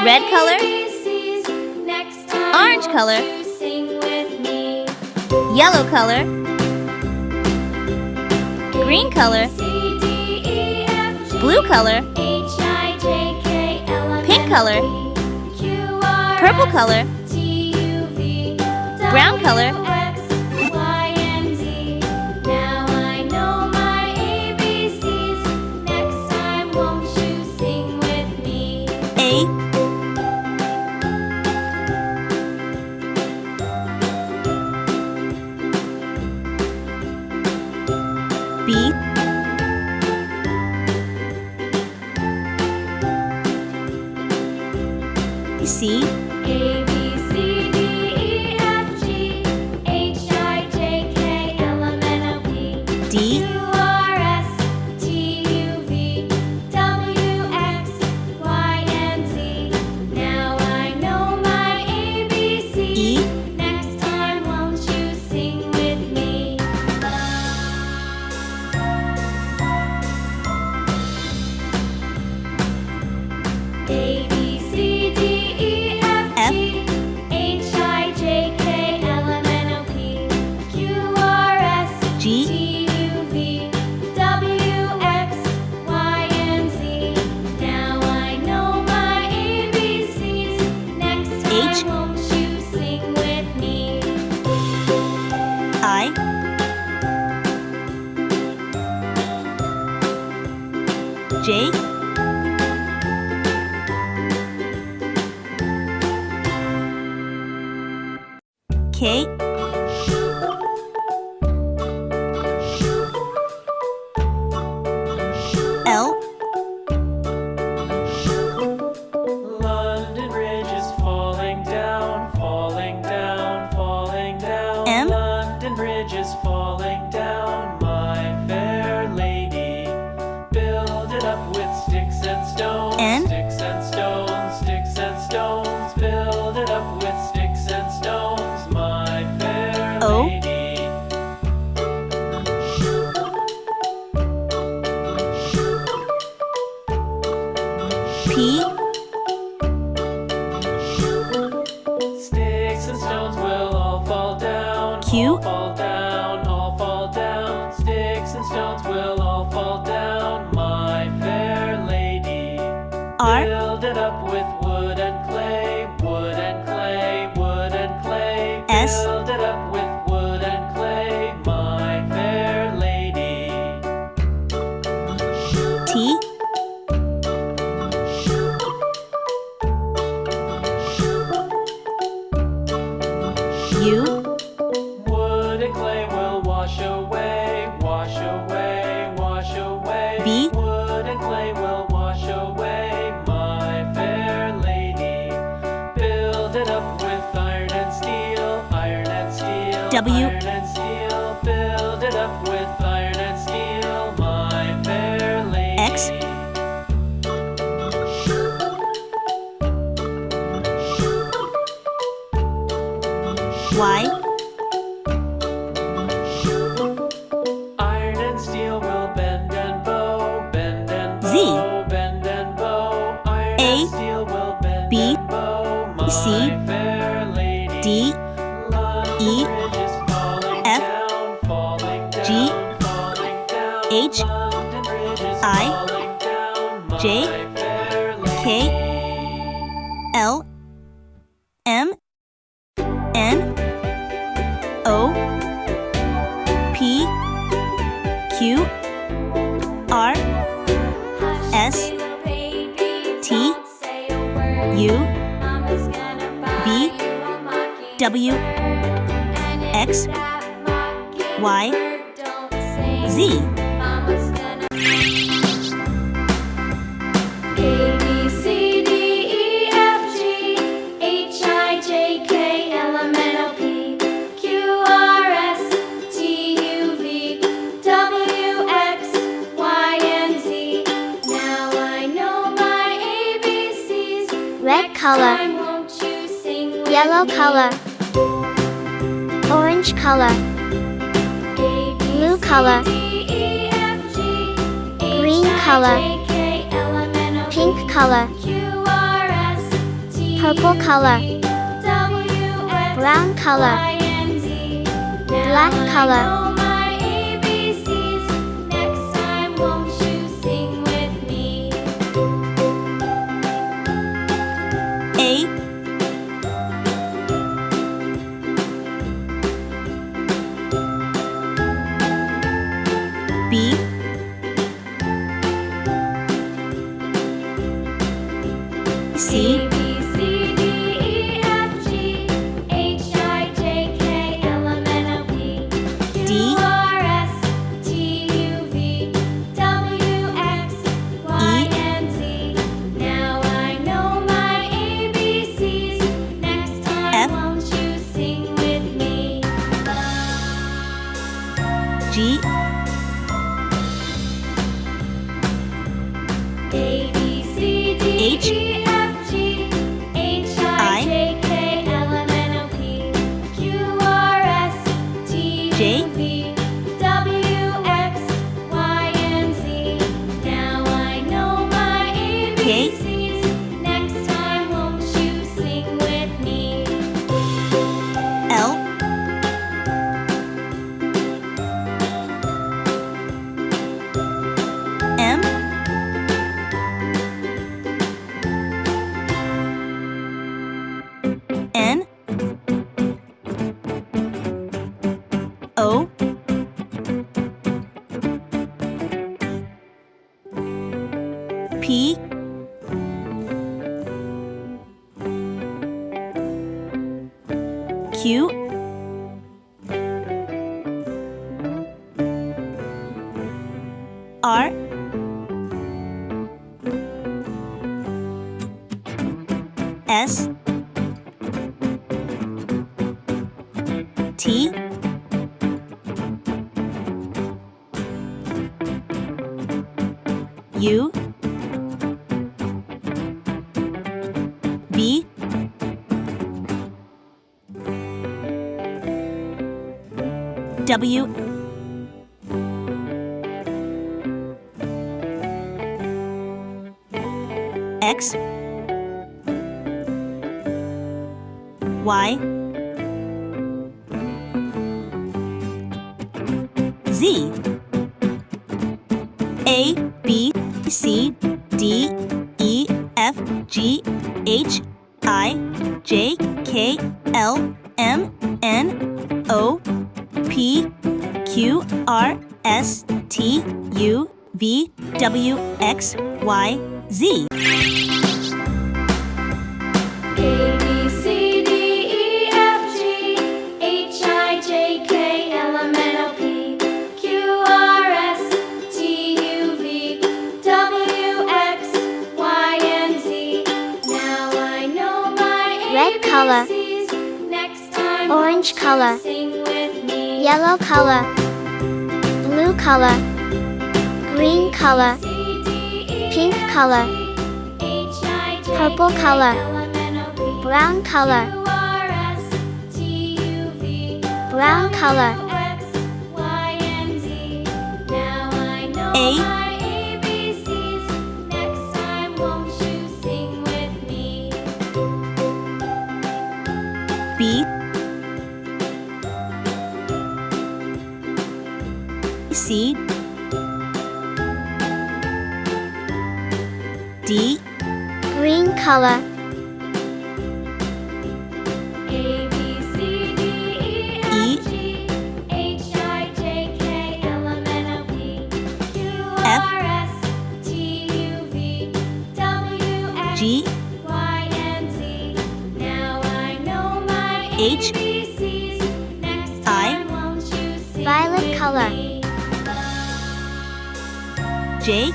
Red color, orange color, yellow color, green color, blue color, pink color, purple color, brown color, A, B, C, A, B, C, D, E, F, G, H, I, J, K, L, M, N, O, P, D, Q, R, S, T, U, V, W, X, Y, and Z. Now I know my ABCs. E, Next time, won't you sing with me? A, B, C, D, E, F, F, G, H, I, J, K, L, M, N, O, P, Q, R, S, G, T, U, V, W, X, Y, and Z. Now I know my ABCs. Next time, H, won't you sing with me? I, J, K, L, London Bridge is falling down, falling down, falling down. M, London Bridge is falling down, my fair lady. Build it up with sticks and stones, N, sticks and stones, sticks and stones. Build it up with sticks and stones, my fair O, lady. P, Sticks and stones will all fall down, Q, all fall down, all fall down. Sticks and stones will all fall down, my fair lady. R, Build it up with wood and clay, wood and clay, wood and clay. S, Build it up with wood and clay, my fair lady. T, U, Wood and clay will wash away, wash away, wash away. V, Wood and clay will wash away, my fair lady. Build it up with iron and steel, iron and steel, W, iron and steel. Build it up with iron and steel, my fair lady. X, Y, Iron and steel will bend and bow, bend and Z, bow, bend and bow. Iron A, and steel will bend B, and bow, my C, fair lady. D, London E, Bridge is falling F, down, falling down, G, falling down. H, London Bridge is I, falling down, my J, fair lady. K, L, M, N, O, P, Q, R, S, T, U, V, W, X, Y, Z. A, B, C, D, E, F, G, H, I, J, K, L, M, N, O, P, Q, R, S, T, U, V, W, X, Y, and Z. Now I know my ABCs. Red color, Time, won't you sing with yellow me? color, orange color, A, B, blue C, color, D, E, F, G, H, green I, color, J, K, L, M, N, O, P, pink color, Q, R, S, Purple color. Brown color. Black color. Next time, won't you sing with me? A, B, C, A, B, C, D, E, F, G, H, I, J, K, L, M, N, O, P, Q, D, R, S, T, U, V, W, X, Y, and Z. Now I know my ABCs. Next time, F, won't you sing with me? G, A, B, C, D, H, E, F, G, H, I, J, K, L, M, N, O, P, Q, R, S, T, J, U, V, W, X, Y, and Z. Now I know my ABCs. Next time, won't you sing with me? L, M, N, O, P, Q, R, S, T, U, V, W, X, Y, Z, A, B, C, D, E, F, G, H, I, J, K, L, M, N, O, P, Q, R, S, T, U, V, W, X, Y, Z. A, B, C, D, E, F, G, H, I, J, K, L, M, N, O, P, Q, R, S, T, U, V, W, X, Y, and Z. Now I know my Red color. ABCs. Next time, Orange won't you color. sing with me? Yellow color, blue color, green color, pink color, purple color, brown color, brown color, A, Next time, won't you sing with me? B, C, D, green color, A, B, C, D, E, F, G, H, I, J, K, L, M, N, O, P, Q, R, S, T, U, V, W, X, G, Y, and Z. Now I know my H, ABCs. Next I, time, won't you sing violet with color. me? J,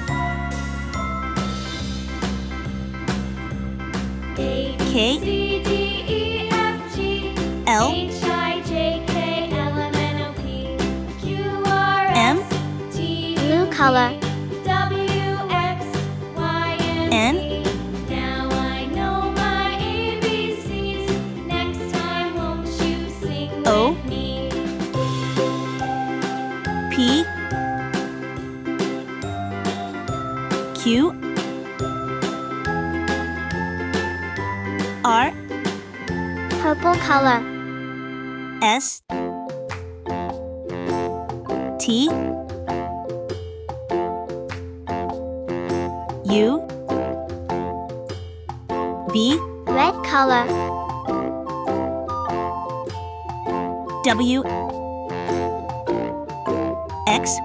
A, K, B, C, D, E, F, G, L, H, I, J, K, L, M, N, O, P, Q, R, M, S, T, U, blue color, W, X, Y, and N, Z. Now I know my ABCs. Next time, won't you sing O, with me? P, Q, R purple color, S T U V red color, W X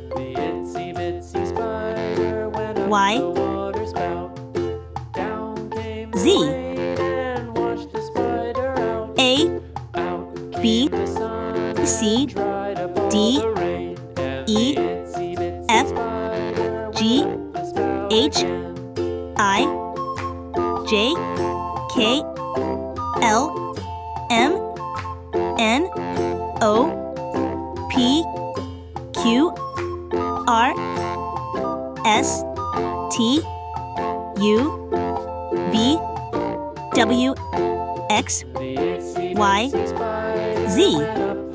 The itsy bitsy spider went up Y the water spout. Down came the Z rain and washed the spider out. A Out B came the sun C and dried up all D the rain. And E the itsy bitsy F spider G went up the spout H again. I J K L M N O P Q R S T U V W X The itsy Y bitsy spider Z went up